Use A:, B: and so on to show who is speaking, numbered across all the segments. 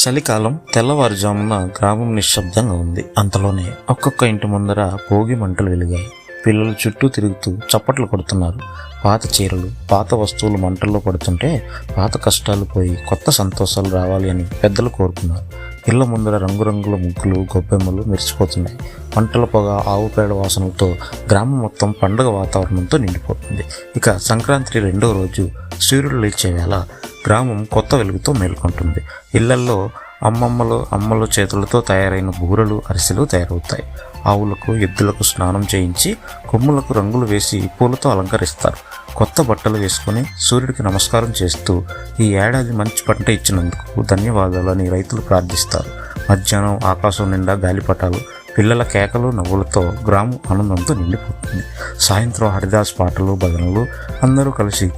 A: చలికాలం తెల్లవారుజామున గ్రామం నిశ్శబ్దంగా ఉంది. అంతలోనే ఒక్కొక్క ఇంటి ముందర భోగి మంటలు వెలిగాయి. పిల్లలు చుట్టూ తిరుగుతూ చప్పట్లు కొడుతున్నారు. పాత చీరలు, పాత వస్తువులు మంటల్లో పడుతుంటే పాత కష్టాలు పోయి కొత్త సంతోషాలు రావాలి అని పెద్దలు కోరుకున్నారు. ఇళ్ల ముందర రంగురంగుల ముగ్గులు, గొబ్బెమ్మలు మెరిసిపోతున్నాయి. మంటల పొగ, ఆవు పేడ వాసనలతో గ్రామం మొత్తం పండుగ వాతావరణంతో నిండిపోతుంది. ఇక సంక్రాంతి రెండో రోజు సూర్యుడు లేచే వేళ గ్రామం కొత్త వెలుగుతో మేల్కొంటుంది. ఇళ్లల్లో అమ్మల చేతులతో తయారైన బూరలు, అరిసెలు తయారవుతాయి. ఆవులకు, ఎద్దులకు స్నానం చేయించి కొమ్ములకు రంగులు వేసి పూలతో అలంకరిస్తారు. కొత్త బట్టలు వేసుకుని సూర్యుడికి నమస్కారం చేస్తూ ఈ ఏడాది మంచి పంట ఇచ్చినందుకు ధన్యవాదాలని రైతులు ప్రార్థిస్తారు. మధ్యాహ్నం ఆకాశం నిండా గాలిపటాలు, పిల్లల కేకలు, నవ్వులతో గ్రామం ఆనందంతో నిండిపోతుంది. సాయంత్రం హరిదాస్ పాటలు, భజనలు, అందరూ కలిసి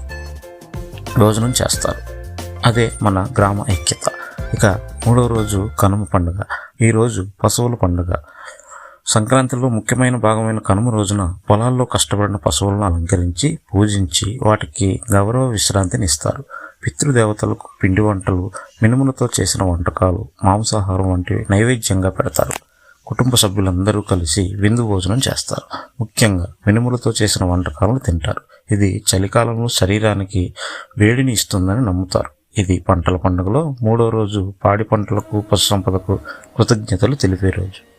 A: భోజనం చేస్తారు. అదే మన గ్రామ ఐక్యత. ఇక మూడో రోజు కనుమ పండుగ. ఈరోజు పశువుల పండుగ. సంక్రాంతిలో ముఖ్యమైన భాగమైన కనుమ రోజున పొలాల్లో కష్టపడిన పశువులను అలంకరించి పూజించి వాటికి గౌరవ విశ్రాంతిని ఇస్తారు. పితృదేవతలకు పిండి వంటలు, మినుములతో చేసిన వంటకాలు, మాంసాహారం వంటివి నైవేద్యంగా పెడతారు. కుటుంబ సభ్యులందరూ కలిసి విందు భోజనం చేస్తారు. ముఖ్యంగా మినుములతో చేసిన వంటకాలను తింటారు. ఇది చలికాలంలో శరీరానికి వేడిని ఇస్తుందని నమ్ముతారు. ఇది పంటల పండుగలో మూడో రోజు పాడి పంటలకు, పశు సంపదకు కృతజ్ఞతలు తెలిపే రోజు.